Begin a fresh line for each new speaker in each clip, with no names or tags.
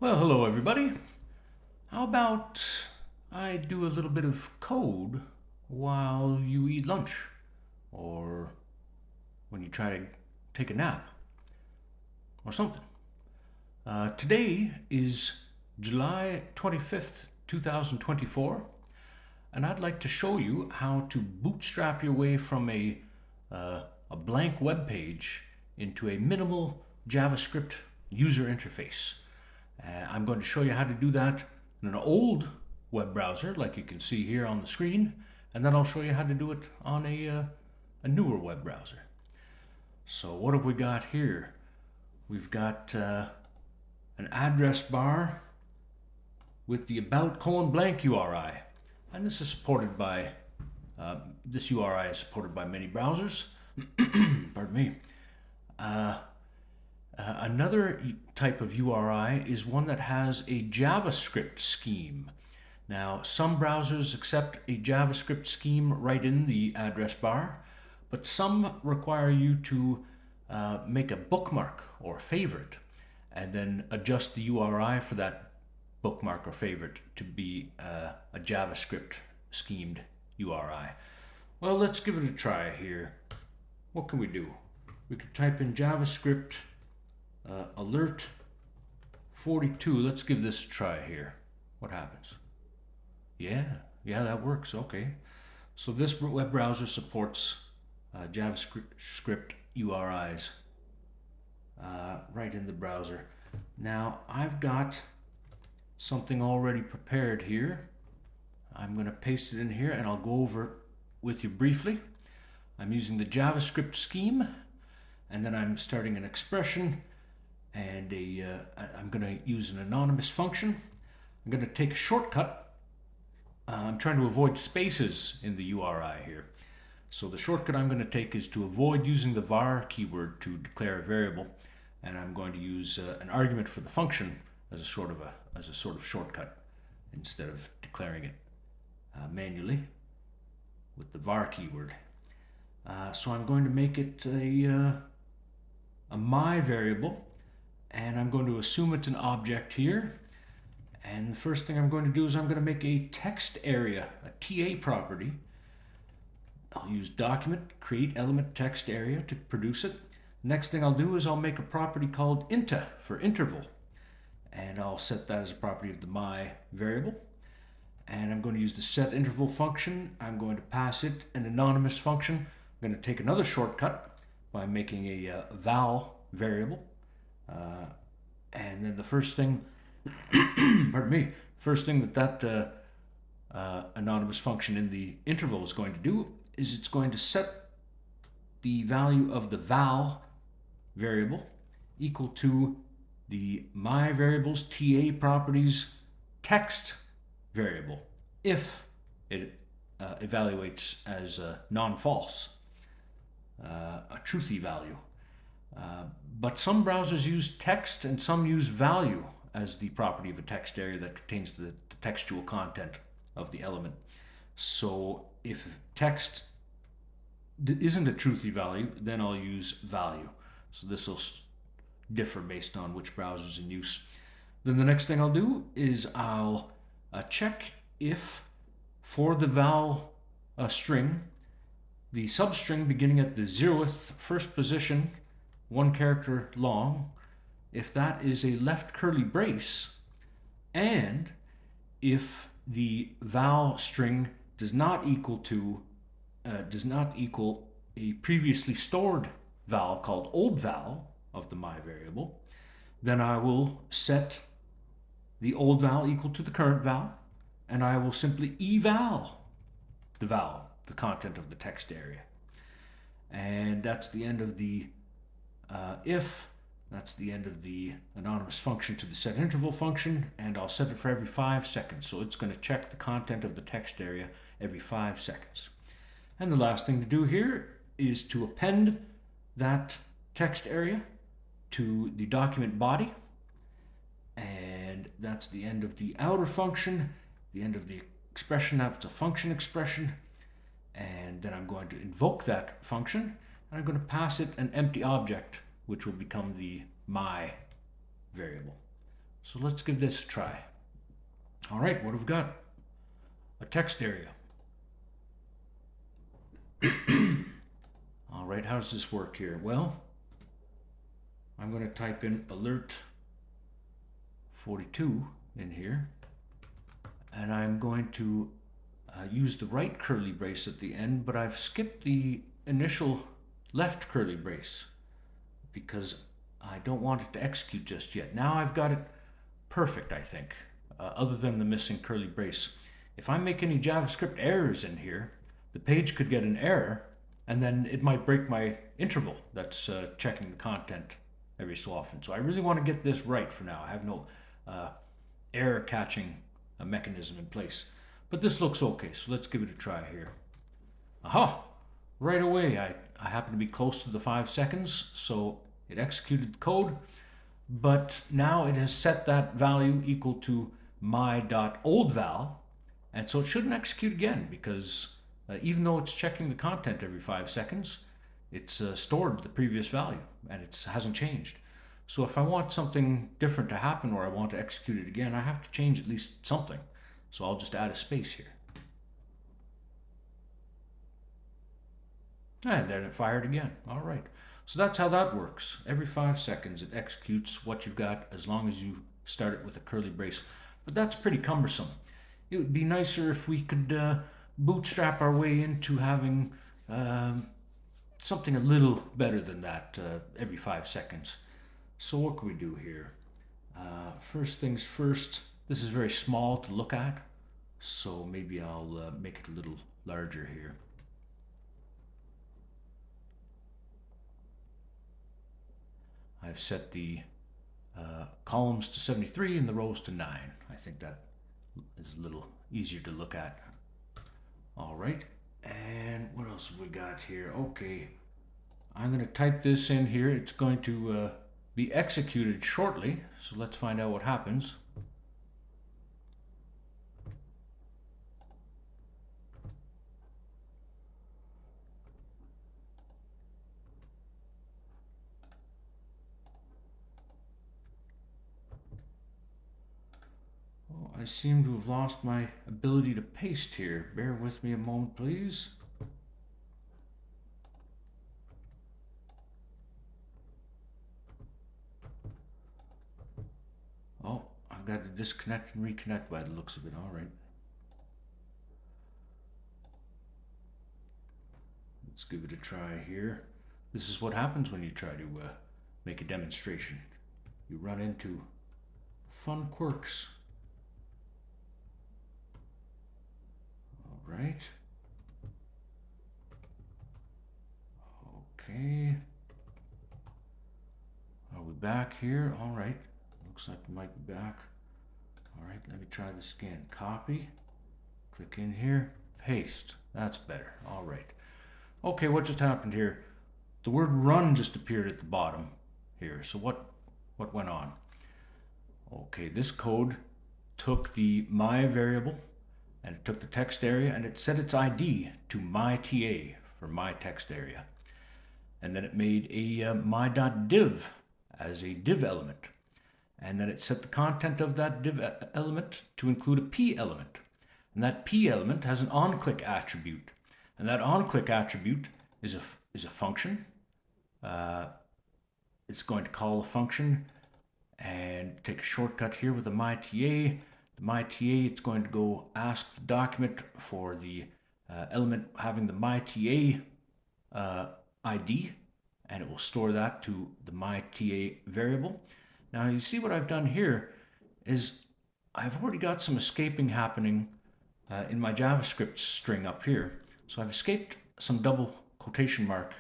Well, hello everybody. How about I do a little bit of code while you eat lunch or when you try to take a nap or something. Today is July 25th, 2024, and I'd like to show you how to bootstrap your way from a blank web page into a minimal JavaScript user interface. I'm going to show you how to do that in an old web browser, like you can see here on the screen, and then I'll show you how to do it on a newer web browser. So what have we got here? We've got an address bar with the about : blank URI, and this is supported by this URI is supported by many browsers. Pardon me. Another type of URI is one that has a JavaScript scheme. Now, some browsers accept a JavaScript scheme right in the address bar, but some require you to make a bookmark or favorite and then adjust the URI for that bookmark or favorite to be a JavaScript schemed URI. Well, let's give it a try here. What can we do? We could type in JavaScript alert 42. Let's give this a try here. What happens? Yeah, that works. Okay. So this web browser supports JavaScript URIs right in the browser. Now I've got something already prepared here. I'm going to paste it in here and I'll go over it with you briefly. I'm using the JavaScript scheme, and then I'm starting an expression, and I'm going to use an anonymous function. I'm going to take a shortcut. I'm trying to avoid spaces in the URI here. So the shortcut I'm going to take is to avoid using the var keyword to declare a variable, and I'm going to use an argument for the function as a sort of shortcut instead of declaring it manually with the var keyword. So I'm going to make it a my variable, and I'm going to assume it's an object here. And the first thing I'm going to do is I'm going to make a text area, a TA property. I'll use document create element text area to produce it. Next thing I'll do is I'll make a property called int for interval, and I'll set that as a property of the my variable. And I'm going to use the set interval function. I'm going to pass it an anonymous function. I'm going to take another shortcut by making a val variable, and then the first thing pardon me, first thing that anonymous function in the interval is going to do is it's going to set the value of the val variable equal to the my variable's TA properties text variable if it evaluates as non-false, a truthy value. But some browsers use text and some use value as the property of a text area that contains the textual content of the element. So if text isn't a truthy value, then I'll use value. So this will differ based on which browser is in use. Then the next thing I'll do is I'll check if for the val string, the substring beginning at the 0th first position, 1 character long, if that is a left curly brace, and if the val string does not equal a previously stored val called old val of the my variable, then I will set the old val equal to the current val, and I will simply eval the val, the content of the text area. And that's the end of the if. That's the end of the anonymous function to the set interval function, and I'll set it for every 5 seconds. So it's going to check the content of the text area every 5 seconds. And the last thing to do here is to append that text area to the document body. And that's the end of the outer function, the end of the expression. That's a function expression. And then I'm going to invoke that function, and I'm going to pass it an empty object, which will become the my variable. So let's give this a try. All right, what have we got? A text area. All right, how does this work here? Well, I'm going to type in alert 42 in here, and I'm going to use the right curly brace at the end, but I've skipped the initial left curly brace because I don't want it to execute just yet. Now I've got it perfect, I think, other than the missing curly brace. If I make any JavaScript errors in here, the page could get an error, and then it might break my interval that's checking the content every so often. So I really want to get this right for now. I have no error catching mechanism in place. But this looks okay, so let's give it a try here. Aha! Right away, I happen to be close to the 5 seconds, so it executed the code, but now it has set that value equal to my.oldval, and so it shouldn't execute again because even though it's checking the content every 5 seconds, it's stored the previous value and it hasn't changed. So if I want something different to happen or I want to execute it again, I have to change at least something. So I'll just add a space here. And then it fired again. All right. So that's how that works. Every 5 seconds it executes what you've got as long as you start it with a curly brace. But that's pretty cumbersome. It would be nicer if we could bootstrap our way into having something a little better than that every 5 seconds. So what can we do here? First things first, this is very small to look at, so maybe I'll make it a little larger here. I've set the columns to 73 and the rows to 9. I think that is a little easier to look at. All right, and what else have we got here? Okay, I'm going to type this in here. It's going to be executed shortly, so let's find out what happens. Oh, I seem to have lost my ability to paste here. Bear with me a moment, please. Oh, I've got to disconnect and reconnect by the looks of it. All right. Let's give it a try here. This is what happens when you try to make a demonstration. You run into fun quirks. All right. Okay. Are we back here? All right. Looks like we might be back. All right, let me try this again. Copy, click in here, paste. That's better. All right. Okay, what just happened here? The word run just appeared at the bottom here. So what went on? Okay, this code took the my variable and it took the text area and it set its ID to my.ta for my text area. And then it made a my.div as a div element. And then it set the content of that div element to include a p element. And that p element has an onClick attribute. And that onClick attribute is a function. It's going to call a function and take a shortcut here with the my.ta. The my.ta, it's going to go ask the document for the element having the my.ta ID, and it will store that to the my.ta variable. Now you see what I've done here is I've already got some escaping happening in my JavaScript string up here. So I've escaped some double quotation mark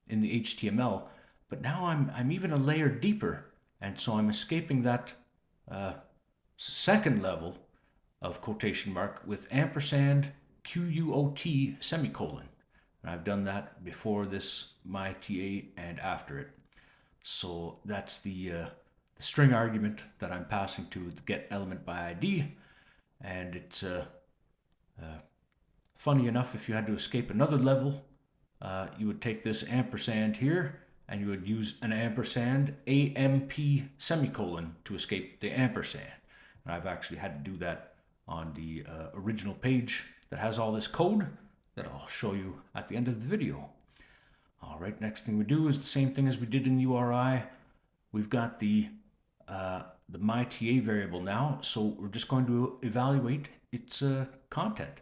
in the HTML, but now I'm even a layer deeper, and so I'm escaping that second level of quotation mark with ampersand QUOT semicolon. And I've done that before this my.ta and after it. So that's the string argument that I'm passing to the get element by ID, and it's funny enough, if you had to escape another level, you would take this ampersand here and you would use an ampersand, AMP semicolon, to escape the ampersand. And I've actually had to do that on the original page that has all this code that I'll show you at the end of the video. All right, next thing we do is the same thing as we did in URI. We've got the myTA variable now, so we're just going to evaluate its content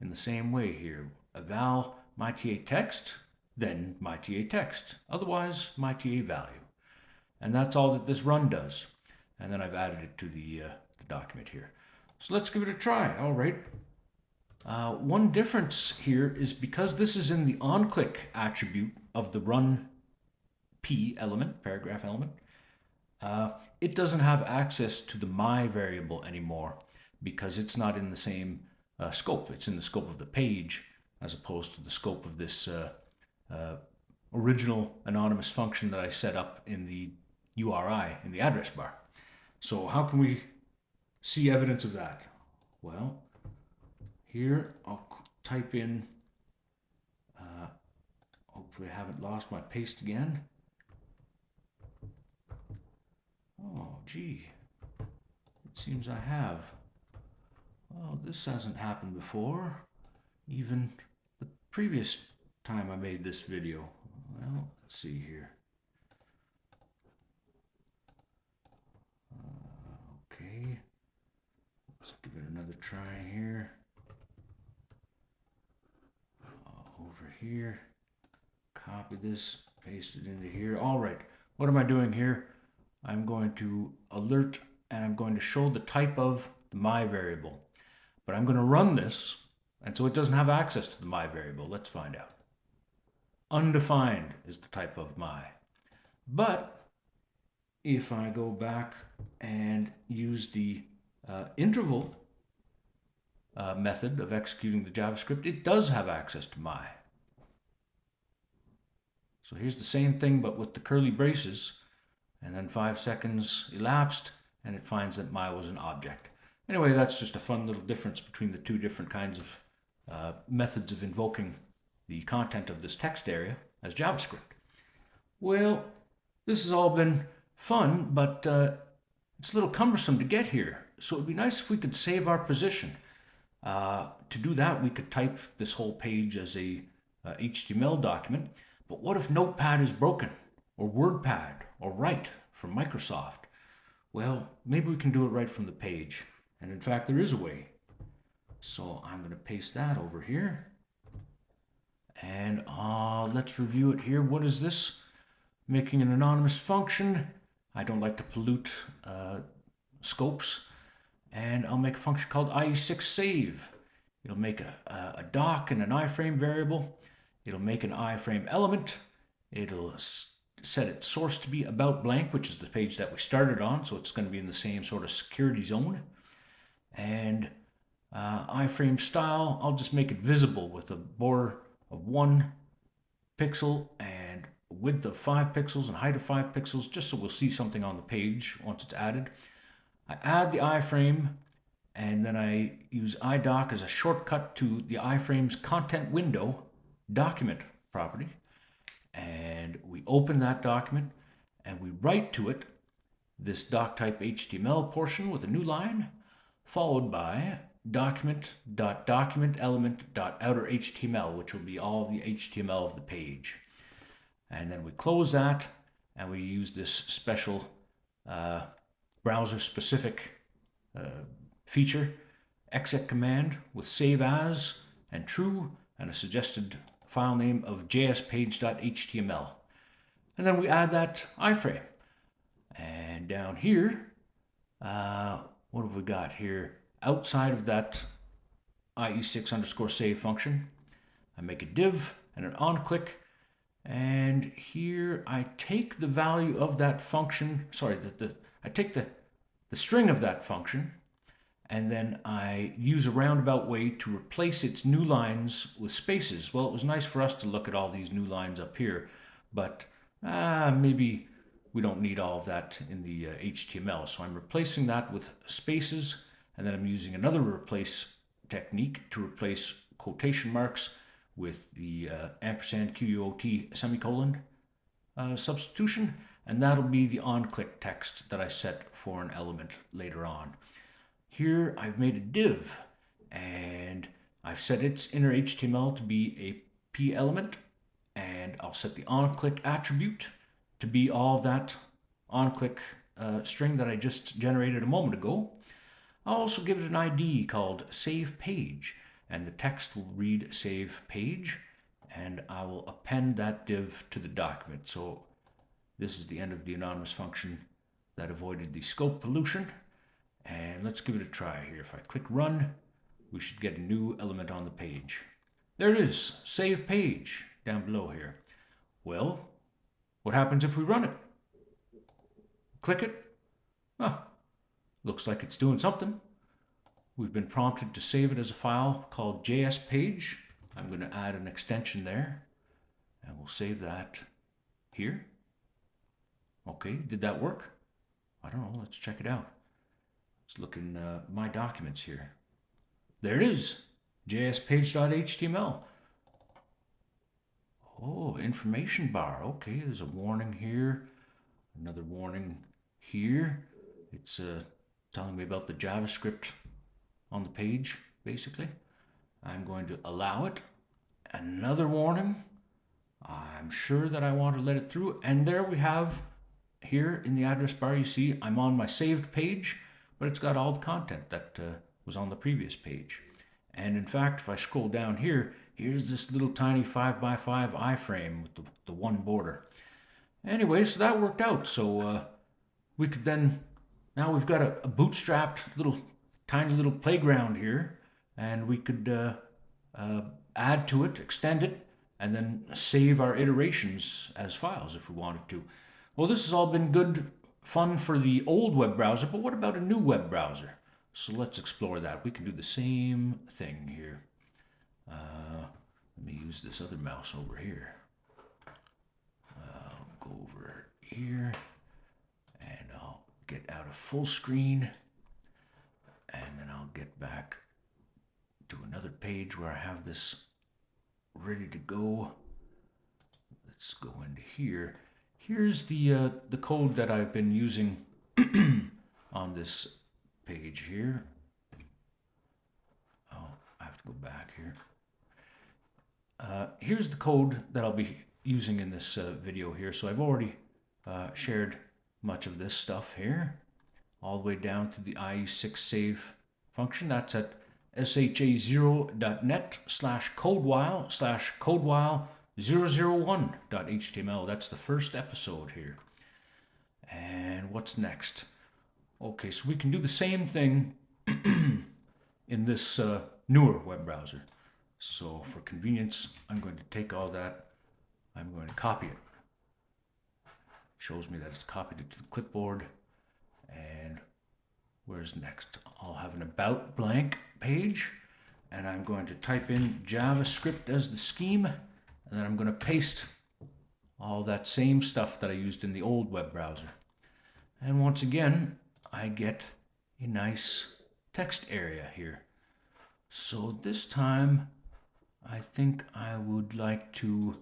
in the same way here. Eval myTA text, then myTA text, otherwise myTA value. And that's all that this run does. And then I've added it to the document here. So let's give it a try. All right. One difference here is because this is in the onClick attribute of the run P element, paragraph element, it doesn't have access to the my variable anymore because it's not in the same scope. It's in the scope of the page as opposed to the scope of this original anonymous function that I set up in the URI, in the address bar. So how can we see evidence of that? Well, here I'll type in, hopefully I haven't lost my paste again. Oh, gee, it seems I have. Well, this hasn't happened before, even the previous time I made this video. Well, let's see here. Okay, let's give it another try here. Over here, copy this, paste it into here. All right, what am I doing here? I'm going to alert and I'm going to show the type of the my variable. But I'm going to run this, and so it doesn't have access to the my variable. Let's find out. Undefined is the type of my. But if I go back and use the interval method of executing the JavaScript, it does have access to my. So here's the same thing, but with the curly braces. And then 5 seconds elapsed, and it finds that my was an object. Anyway, that's just a fun little difference between the two different kinds of methods of invoking the content of this text area as JavaScript. Well, this has all been fun, but it's a little cumbersome to get here. So it'd be nice if we could save our position. To do that, we could type this whole page as a HTML document. But what if Notepad is broken, or WordPad, or Write from Microsoft? Well, maybe we can do it right from the page. And in fact, there is a way. So I'm going to paste that over here. And let's review it here. What is this? Making an anonymous function. I don't like to pollute scopes. And I'll make a function called IE6save. It'll make a doc and an iframe variable. It'll make an iframe element. It'll set its source to be about blank, which is the page that we started on, so it's going to be in the same sort of security zone. And iframe style, I'll just make it visible with a border of 1 pixel and width of 5 pixels and height of 5 pixels, just so we'll see something on the page once it's added. I add the iframe, and then I use idoc as a shortcut to the iframe's content window document property. And we open that document and we write to it this doc type HTML portion with a new line, followed by document.documentElement.outerHTML, which will be all the HTML of the page. And then we close that and we use this special browser specific feature, exec command with save as and true and a suggested file name of jspage.html. And then we add that iframe. And down here, what have we got here? Outside of that IE6_save function, I make a div and an onClick. And here I take the value of that function, I take the string of that function, and then I use a roundabout way to replace its new lines with spaces. Well, it was nice for us to look at all these new lines up here, but maybe we don't need all of that in the HTML. So I'm replacing that with spaces, and then I'm using another replace technique to replace quotation marks with the ampersand QUOT semicolon substitution, and that'll be the on-click text that I set for an element later on. Here I've made a div, and I've set its inner HTML to be a p element, and I'll set the on-click attribute to be all that on-click string that I just generated a moment ago. I'll also give it an ID called save page, and the text will read save page, and I will append that div to the document. So this is the end of the anonymous function that avoided the scope pollution. And let's give it a try here. If I click run, we should get a new element on the page. There it is, save page, down below here. Well, what happens if we run it? Click it. Ah, looks like it's doing something. We've been prompted to save it as a file called JS page. I'm going to add an extension there, and we'll save that here. Okay, did that work? I don't know, let's check it out. Let's look in my documents here. There it is, jspage.html. Oh, information bar. Okay, there's a warning here, another warning here. It's telling me about the JavaScript on the page, basically. I'm going to allow it. Another warning. I'm sure that I want to let it through. And there we have, here in the address bar, you see I'm on my saved page, but it's got all the content that was on the previous page. And in fact, if I scroll down here, here's this little tiny 5x5 iframe with the one border. Anyway, so that worked out. So we could then, now we've got a bootstrapped tiny little playground here, and we could add to it, extend it, and then save our iterations as files if we wanted to. Well, this has all been good fun for the old web browser, but what about a new web browser? So let's explore that. We can do the same thing here. Let me use this other mouse over here. I'll go over here, and I'll get out of full screen, and then I'll get back to another page where I have this ready to go. Let's go into here. Here's the code that I've been using on this page here. Oh, I have to go back here. Here's the code that I'll be using in this video here. So I've already shared much of this stuff here, all the way down to the IE6 save function. That's at sha0.net/codewhile/codewhile001.html. That's the first episode here. And what's next? Okay, so we can do the same thing in this newer web browser. So for convenience, I'm going to take all that, I'm going to copy it. It shows me that it's copied it to the clipboard. And where's next? I'll have an about blank page, and I'm going to type in JavaScript as the scheme, and then I'm going to paste all that same stuff that I used in the old web browser. And once again, I get a nice text area here. So this time, I think I would like to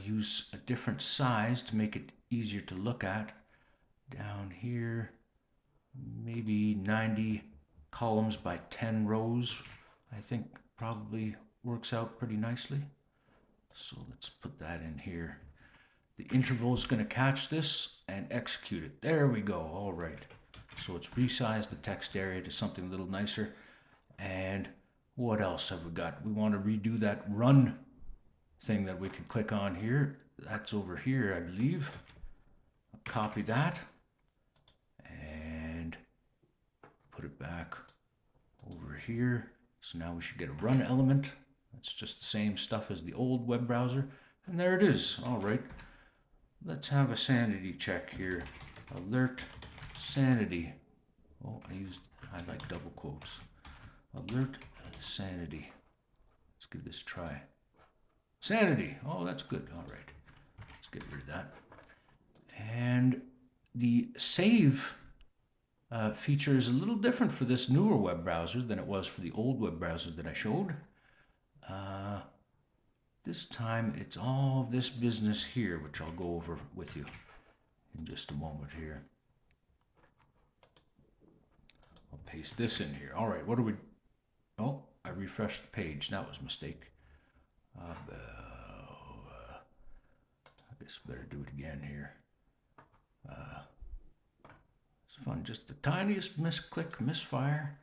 use a different size to make it easier to look at. Down here, maybe 90 columns by 10 rows, I think probably works out pretty nicely. So let's put that in here. The interval is going to catch this and execute it. There we go. All right. So it's resized the text area to something a little nicer. And what else have we got? We want to redo that run thing that we can click on here. That's over here, I believe. I'll copy that and put it back over here. So now we should get a run element. That's just the same stuff as the old web browser. And there it is. All right. Let's have a sanity check here. Alert sanity. Oh, I like double quotes. Alert sanity. Let's give this a try. Sanity. Oh, that's good. All right. Let's get rid of that. And the save feature is a little different for this newer web browser than it was for the old web browser that I showed. This time it's all this business here, which I'll go over with you in just a moment here. I'll paste this in here. All right, what do we... Oh, I refreshed the page. That was a mistake. I guess I better do it again here. It's fun. Just the tiniest misclick, misfire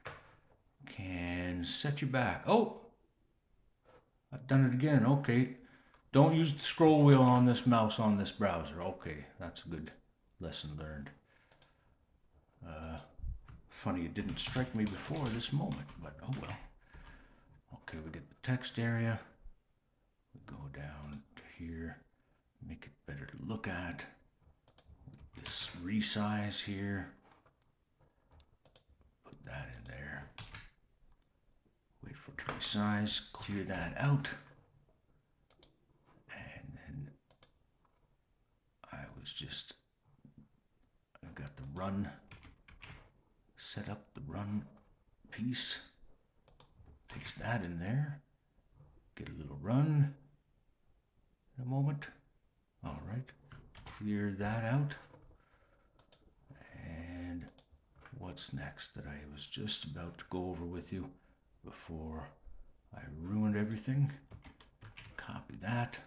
can set you back. Oh, I've done it again. Okay. Don't use the scroll wheel on this mouse on this browser. Okay, that's a good lesson learned. Funny it didn't strike me before this moment, but oh well. Okay, we get the text area. We go down to here, make it better to look at. This resize here. Put that in there. Wait for it to resize, clear that out. And then I got the run, set up the run piece. Paste that in there. Get a little run in a moment. All right, clear that out. And what's next that I was just about to go over with you before I ruined everything? Copy that,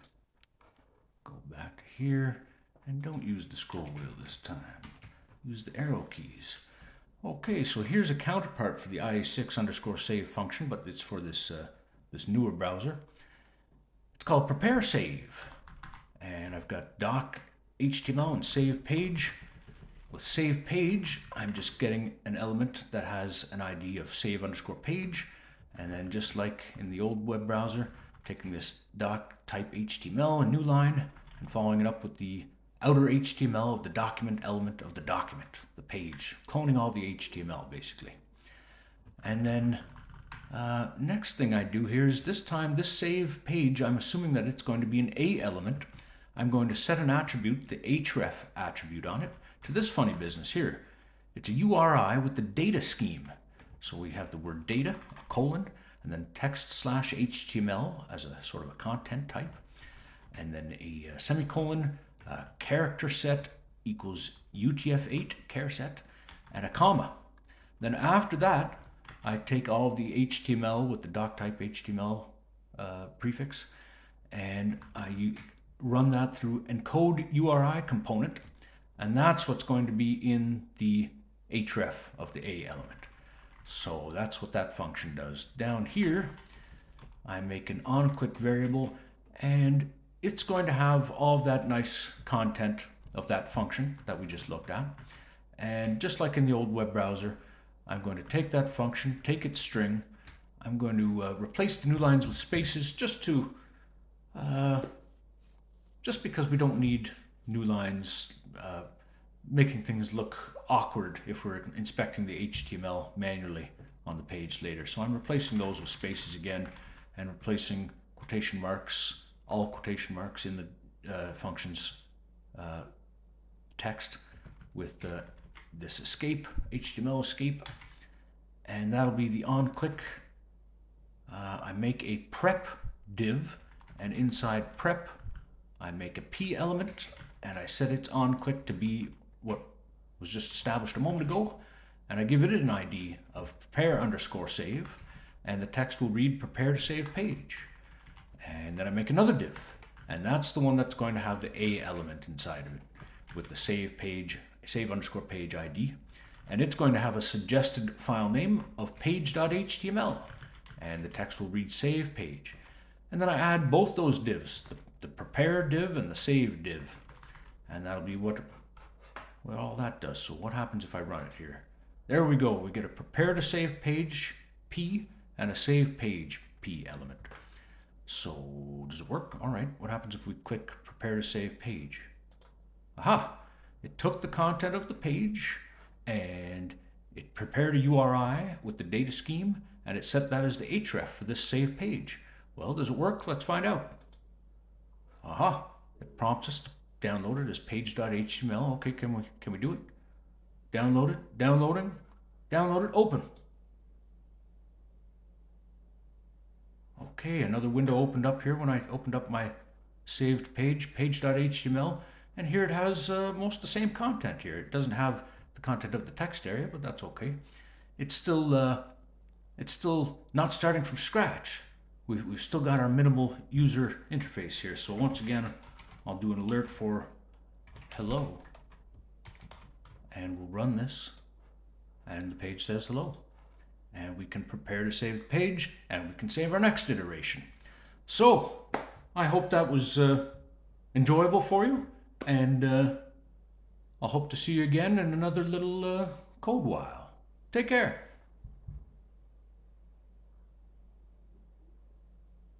go back to here, and don't use the scroll wheel this time. Use the arrow keys. Okay, so here's a counterpart for the ia6_save function, but it's for this this newer browser. It's called prepare save, and I've got doc HTML and save page. With save page, I'm just getting an element that has an ID of save_page, and then just like in the old web browser, taking this doc type HTML, a new line, and following it up with the outer HTML of the document element of the document, the page, cloning all the HTML basically. And then next thing I do here is this time, this save page, I'm assuming that it's going to be an A element. I'm going to set an attribute, the href attribute on it, to this funny business here. It's a URI with the data scheme. So we have the word data, a colon, and then text/HTML as a sort of a content type, and then a semicolon, character set equals UTF-8 char set, and a comma. Then after that, I take all of the HTML with the doc type HTML prefix, and I run that through encode URI component, and that's what's going to be in the href of the A element. So that's what that function does. Down here, I make an onClick variable, and it's going to have all of that nice content of that function that we just looked at. And just like in the old web browser, I'm going to take that function, take its string. I'm going to replace the new lines with spaces just because we don't need new lines making things look awkward if we're inspecting the HTML manually on the page later. So I'm replacing those with spaces again, and replacing quotation marks, all quotation marks in the function's text with this escape, HTML escape, and that'll be the onClick. I make a prep div, and inside prep I make a P element, and I set its onClick to be what was just established a moment ago, and I give it an ID of prepare_save, and the text will read prepare to save page. And then I make another div, and that's the one that's going to have the A element inside of it with the save _page ID, and it's going to have a suggested file name of page.html, and the text will read save page. And then I add both those divs, the prepare div and the save div, and that'll be what all that does. So what happens if I run it here? There we go. We get a prepare to save page P and a save page P element. So does it work? All right. What happens if we click prepare to save page? Aha! It took the content of the page and it prepared a URI with the data scheme, and it set that as the href for this save page. Well, does it work? Let's find out. Aha! It prompts us to download it as page.html. Okay, can we do it? Download it, downloading, download it, open. Okay, another window opened up here when I opened up my saved page, page.html, and here it has most of the same content here. It doesn't have the content of the text area, but that's okay. It's still not starting from scratch. We've still got our minimal user interface here. So once again, I'll do an alert for hello, and we'll run this, and the page says hello. And we can prepare to save the page, and we can save our next iteration. So I hope that was enjoyable for you, and I'll hope to see you again in another little code while. Take care.